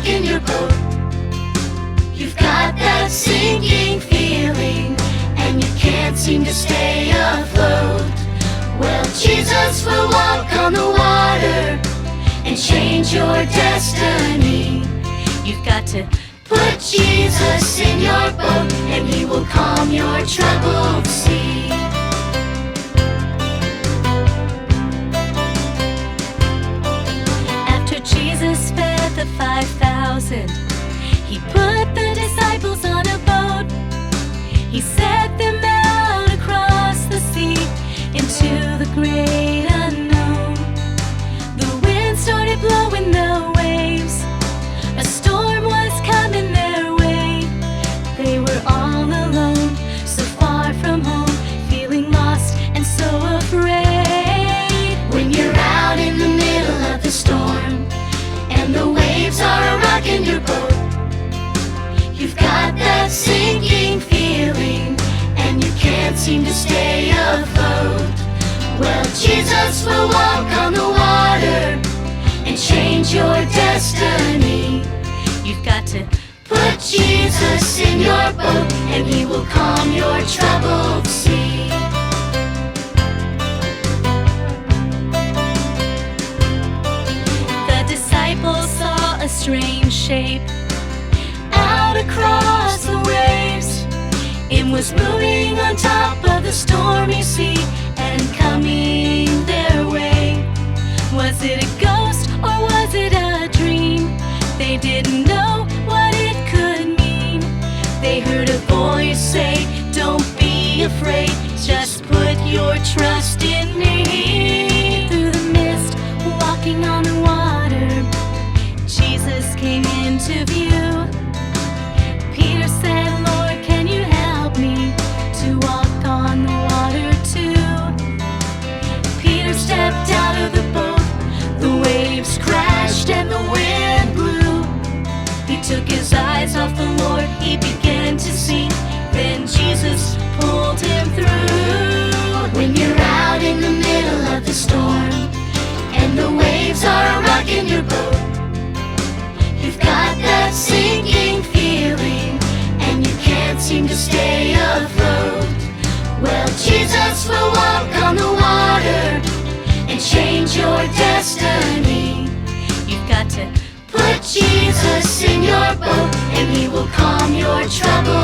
rocking your boat. You've got that sinking feeling, and you can't seem to stay afloat. Well, Jesus will walk on the water and change your destiny. You've got to put Jesus in your boat, and He will calm your troubled sea. After Jesus fed the 5,000, He put the disciples on a boat. He set them out across the sea into the great unknown. The wind started blowing the waves. A storm was coming their way. They were all alone, so far from home, feeling lost and so afraid. When you're out in the middle of the storm and the waves are rocking your boat, you've got that sinking feeling, and you can't seem to stay afloat. Well, Jesus will walk on the water and change your destiny. You've got to put Jesus in your boat, and He will calm your troubled sea. The disciples saw a strange shape out across the waves. It was moving on top of the stormy sea and coming their way. Was it a ghost or was it a dream? They didn't know what it could mean. They heard a voice say, "Don't be afraid, just put your trust in me." Through the mist, walking on the water, Jesus came into view. Peter said, "Lord, can you help me to walk on the water too?" Peter stepped out of the boat. The waves crashed and the wind blew. He took his eyes off the Lord, he began to sink. Then Jesus pulled him through. When you're out in the middle of the storm and the waves are rocking your boat, you've got that sinking feeling, and you can't seem to stay afloat. Well, Jesus will walk on the water and change your destiny. You've got to put Jesus in your boat, and He will calm your trouble